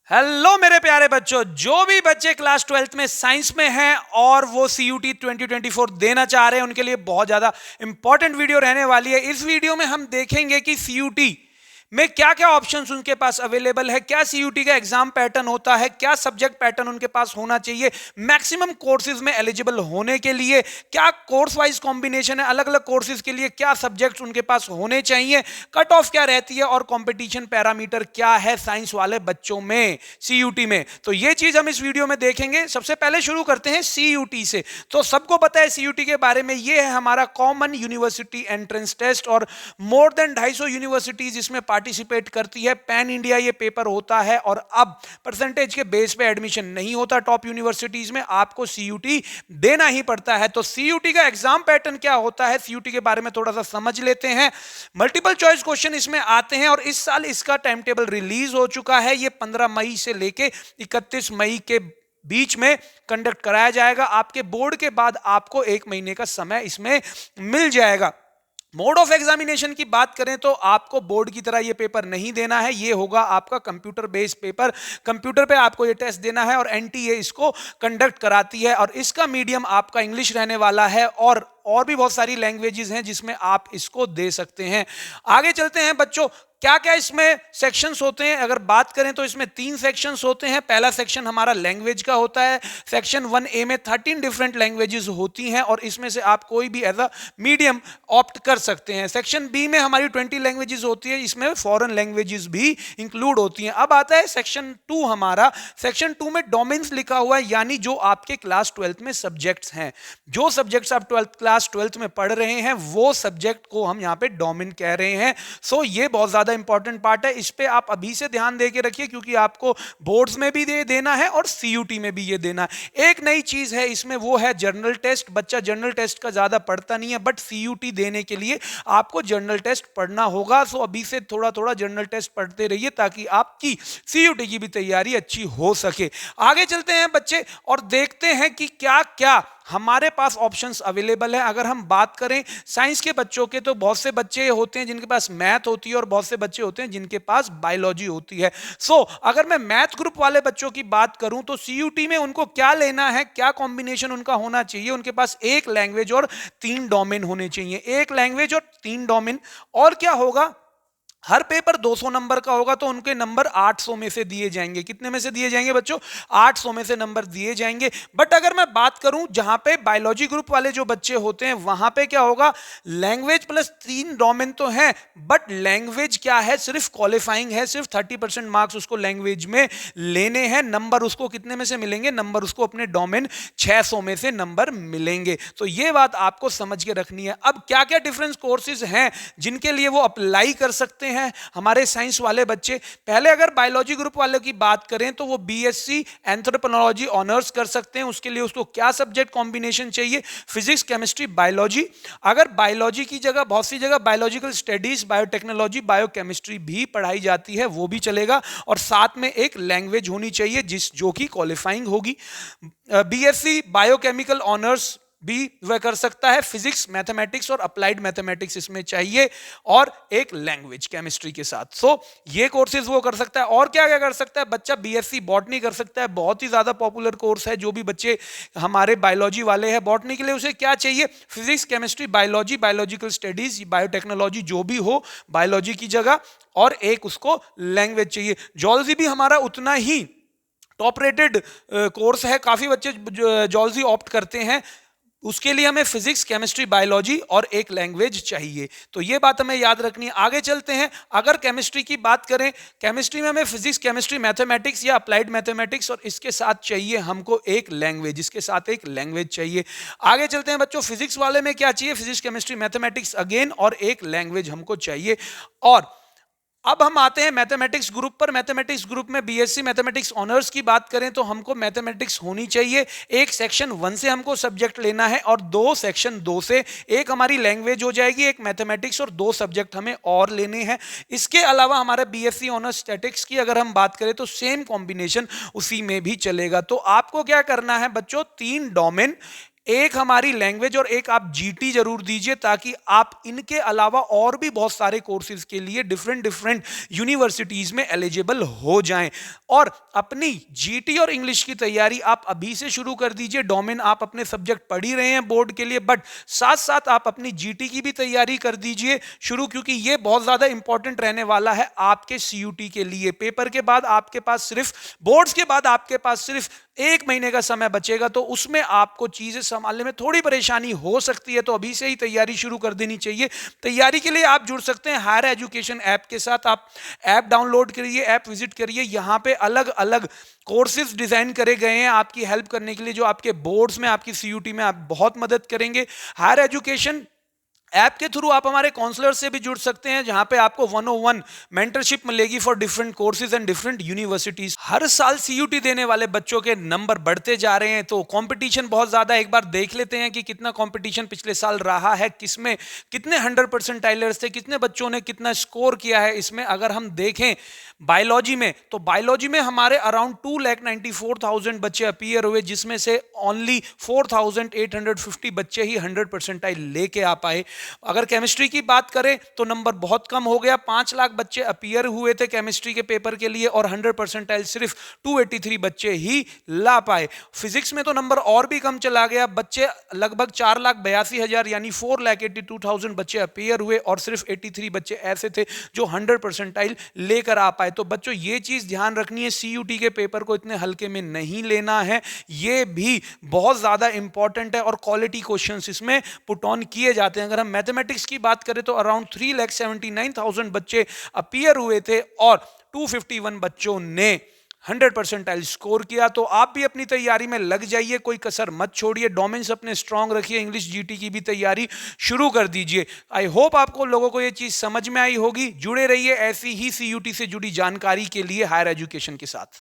Hello मेरे प्यारे बच्चों, जो भी बच्चे क्लास 12th में साइंस में हैं और वो CUT 2024 देना चाह रहे हैं उनके लिए बहुत ज्यादा इंपॉर्टेंट वीडियो रहने वाली है। इस वीडियो में हम देखेंगे कि CUT में क्या क्या ऑप्शंस उनके पास अवेलेबल है, क्या CUT का एग्जाम पैटर्न होता है, क्या सब्जेक्ट पैटर्न उनके पास होना चाहिए मैक्सिमम कोर्सेज में एलिजिबल होने के लिए, क्या कोर्स वाइज कॉम्बिनेशन है, अलग अलग कोर्सेज के लिए क्या सब्जेक्ट्स उनके पास होने चाहिए, कट ऑफ क्या रहती है और कंपटीशन पैरामीटर क्या है साइंस वाले बच्चों में CUT में। तो ये चीज हम इस वीडियो में देखेंगे। सबसे पहले शुरू करते हैं CUT से। तो सबको पता है CUT के बारे में, ये है हमारा कॉमन यूनिवर्सिटी एंट्रेंस टेस्ट और मोर देन 250 यूनिवर्सिटीज इसमें पार्टिसिपेट करती है। पैन इंडिया ये पेपर होता है और अब परसेंटेज के बेस पे एडमिशन नहीं होता टॉप यूनिवर्सिटीज में, आपको CUT देना ही पड़ता है। तो CUT का एग्जाम पैटर्न क्या होता है, CUT के बारे में थोड़ा सा समझ लेते हैं। मल्टीपल चॉइस क्वेश्चन इसमें आते हैं और इस साल इसका टाइम टेबल रिलीज हो चुका है। ये 15 मई से लेके 31 मई के बीच में कंडक्ट कराया जाएगा। आपके बोर्ड के बाद आपको 1 महीने का समय इसमें मिल जाएगा। मोड ऑफ एग्जामिनेशन की बात करें तो आपको बोर्ड की तरह ये पेपर नहीं देना है, ये होगा आपका कंप्यूटर बेस्ड पेपर। कंप्यूटर पे आपको ये टेस्ट देना है और NTA इसको कंडक्ट कराती है और इसका मीडियम आपका इंग्लिश रहने वाला है और भी बहुत सारी लैंग्वेजेस हैं जिसमें आप इसको दे सकते हैं। आगे चलते हैं बच्चों, क्या क्या इसमें सेक्शंस होते हैं। अगर बात करें तो इसमें 3 सेक्शंस होते हैं। पहला सेक्शन हमारा लैंग्वेज का होता है। सेक्शन 1A में 13 डिफरेंट लैंग्वेजेस होती हैं और इसमें से आप कोई भी एज अ मीडियम ऑप्ट कर सकते हैं। सेक्शन B में हमारी 20 लैंग्वेजेस होती है, इसमें फॉरेन लैंग्वेजेस भी इंक्लूड होती हैं। अब आता है सेक्शन 2 हमारा। सेक्शन 2 में डोमेन्स लिखा हुआ है, यानी जो आपके क्लास 12th में सब्जेक्ट्स हैं, जो सब्जेक्ट्स आप क्लास 12th में पढ़ रहे हैं वो सब्जेक्ट को हम यहाँ पे डोमेन कह रहे हैं। सो ये बहुत ज्यादा इंपॉर्टेंट पार्ट है, इस पे आप अभी से ध्यान दे के रखिए क्योंकि आपको बोर्ड्स में भी देना है और CUT में भी ये देना है। एक नई चीज है इसमें, वो है जर्नल टेस्ट। बच्चा जर्नल टेस्ट का ज्यादा पढ़ता नहीं है, बट CUT देने के लिए आपको जर्नल टेस्ट पढ़ना होगा। सो अभी से थोड़ा थोड़ा जर्नल टेस्ट पढ़ते रहिए ताकि आपकी CUT की भी तैयारी अच्छी हो सके। आगे चलते हैं बच्चे और देखते हैं कि क्या क्या हमारे पास ऑप्शंस अवेलेबल है। अगर हम बात करें साइंस के बच्चों के, तो बहुत से बच्चे होते हैं जिनके पास मैथ होती है और बहुत से बच्चे होते हैं जिनके पास बायोलॉजी होती है। सो अगर मैं मैथ ग्रुप वाले बच्चों की बात करूं तो CUT में उनको क्या लेना है, क्या कॉम्बिनेशन उनका होना चाहिए। उनके पास 1 लैंग्वेज और 3 डोमेन होने चाहिए। 1 लैंग्वेज और 3 डोमेन। और क्या होगा, हर पेपर 200 नंबर का होगा तो उनके नंबर 800 में से दिए जाएंगे। कितने में से दिए जाएंगे बच्चों? 800 में से नंबर दिए जाएंगे। बट अगर मैं बात करूं जहां पे बायोलॉजी ग्रुप वाले जो बच्चे होते हैं वहां पे क्या होगा, लैंग्वेज प्लस 3 डोमेन तो है, बट लैंग्वेज क्या है, सिर्फ क्वालिफाइंग है, सिर्फ 30% मार्क्स उसको लैंग्वेज में लेने हैं। नंबर उसको कितने में से मिलेंगे? नंबर उसको अपने डोमेन 600 में से नंबर मिलेंगे। तो ये बात आपको समझ के रखनी है। अब क्या क्या डिफरेंस कोर्सेज हैं जिनके लिए वो अप्लाई कर सकते हैं हमारे साइंस वाले बच्चे। पहले अगर बायोलॉजी ग्रुप वाले की बात करें तो वो BSc एंथ्रोपोलॉजी ऑनर्स कर सकते हैं। उसके लिए उसको क्या सब्जेक्ट कॉम्बिनेशन चाहिए? Physics, chemistry, biology. अगर बायोलॉजी की जगह बहुत सी जगह बायोलॉजिकल स्टडीज, बायोटेक्नोलॉजी, बायोकेमिस्ट्री भी पढ़ाई जाती है, वो भी चलेगा। और साथ में एक लैंग्वेज होनी चाहिए जो कि क्वालिफाइंग होगी। BSc बायोकेमिकल ऑनर्स भी वह कर सकता है। फिजिक्स, मैथमेटिक्स और अप्लाइड मैथमेटिक्स इसमें चाहिए और एक लैंग्वेज केमिस्ट्री के साथ। सो ये कोर्सेज वो कर सकता है। और क्या क्या कर सकता है बच्चा? BSc बॉटनी कर सकता है, बहुत ही ज्यादा पॉपुलर कोर्स है। जो भी बच्चे हमारे बायोलॉजी वाले हैं, बॉटनी के लिए उसे क्या चाहिए? Physics, chemistry, biology, biological studies, biotechnology जो भी हो बायोलॉजी की जगह, और एक उसको लैंग्वेज चाहिए। जूलॉजी भी हमारा उतना ही टॉप रेटेड कोर्स है, काफी बच्चे जूलॉजी ऑप्ट करते हैं। उसके लिए हमें फिजिक्स, केमिस्ट्री, बायोलॉजी और एक लैंग्वेज चाहिए। तो ये बात हमें याद रखनी है। आगे चलते हैं। अगर केमिस्ट्री की बात करें, केमिस्ट्री में हमें फिजिक्स, केमिस्ट्री, मैथमेटिक्स या अप्लाइड मैथमेटिक्स और इसके साथ चाहिए हमको एक लैंग्वेज, इसके साथ एक लैंग्वेज चाहिए। आगे चलते हैं बच्चों, फिजिक्स वाले में क्या चाहिए? फिजिक्स, केमिस्ट्री, मैथमेटिक्स अगेन और एक लैंग्वेज हमको चाहिए। और अब हम आते हैं मैथमेटिक्स ग्रुप पर। मैथमेटिक्स ग्रुप में BSc मैथमेटिक्स ऑनर्स की बात करें तो हमको मैथमेटिक्स होनी चाहिए। एक सेक्शन 1 से हमको सब्जेक्ट लेना है और 2 सेक्शन 2 से। एक हमारी लैंग्वेज हो जाएगी, एक मैथमेटिक्स और 2 सब्जेक्ट हमें और लेने हैं। इसके अलावा हमारा BSc ऑनर्स स्टैटिक्स की अगर हम बात करें तो सेम कॉम्बिनेशन उसी में भी चलेगा। तो आपको क्या करना है बच्चों? 3 डोमेन, एक हमारी लैंग्वेज और एक आप जीटी जरूर दीजिए, ताकि आप इनके अलावा और भी बहुत सारे कोर्सेज के लिए डिफरेंट डिफरेंट यूनिवर्सिटीज में एलिजिबल हो जाएं। और अपनी जीटी और इंग्लिश की तैयारी आप अभी से शुरू कर दीजिए। डोमेन आप अपने सब्जेक्ट पढ़ ही रहे हैं बोर्ड के लिए, बट साथ साथ आप अपनी जीटी की भी तैयारी कर दीजिए शुरू, क्योंकि ये बहुत ज्यादा इंपॉर्टेंट रहने वाला है आपके सीयूटी के लिए। पेपर के बाद आपके पास सिर्फ, बोर्ड्स के बाद आपके पास सिर्फ 1 महीने का समय बचेगा, तो उसमें आपको चीजें संभालने में थोड़ी परेशानी हो सकती है, तो अभी से ही तैयारी शुरू कर देनी चाहिए। तैयारी के लिए आप जुड़ सकते हैं हायर एजुकेशन ऐप के साथ। आप ऐप डाउनलोड करिए, ऐप विजिट करिए, यहां पे अलग अलग कोर्सेज डिजाइन करे गए हैं आपकी हेल्प करने के लिए, जो आपके बोर्ड्स में, आपकी सीयूटी में आप बहुत मदद करेंगे। हायर एजुकेशन ऐप के थ्रू आप हमारे काउंसलर से भी जुड़ सकते हैं, जहां पे आपको 101 मेंटरशिप मिलेगी for different courses and different universities. हर साल सीयूटी देने वाले बच्चों के नंबर बढ़ते जा रहे हैं, तो कंपटीशन बहुत ज्यादा है। एक बार देख लेते हैं कि कितना कंपटीशन पिछले साल रहा है, किसमें कितने 100% थे, कितने बच्चों ने कितना स्कोर किया है इसमें। अगर हम देखें बायोलॉजी में, तो बायोलॉजी में हमारे अराउंड 2,94,000 बच्चे अपीयर हुए, जिसमें से ओनली 4,850 बच्चे ही 100% लेके आ पाए। अगर केमिस्ट्री की बात करें तो नंबर बहुत कम हो गया, 5 लाख बच्चे अपीयर हुए थे केमिस्ट्री के पेपर के लिए, और 100% सिर्फ 283 बच्चे ही ला पाए। फिजिक्स में तो नंबर और भी कम चला गया, बच्चे लगभग 4,82,000 यानी 4,82,000 बच्चे अपीयर हुए, और सिर्फ 83 बच्चे ऐसे थे जो 100% लेकर आ पाए। तो बच्चों ये चीज ध्यान रखनी है, सीयूटी के पेपर को इतने हल्के में नहीं लेना है, ये भी बहुत ज्यादा इंपॉर्टेंट है, और क्वालिटी क्वेश्चंस इसमें पुट ऑन किए जाते हैं। अगर हम मैथमेटिक्स की बात करें तो अराउंड 3,79,000 बच्चे अपीयर हुए थे, और 251 बच्चों ने 100% स्कोर किया। तो आप भी अपनी तैयारी में लग जाइए, कोई कसर मत छोड़िए, डोमेन्स अपने स्ट्रांग रखिए, इंग्लिश जीटी की भी तैयारी शुरू कर दीजिए। आई होप आपको लोगों को ये चीज समझ में आई होगी। जुड़े रहिए ऐसी ही सीयूटी से जुड़ी जानकारी के लिए हायर एजुकेशन के साथ।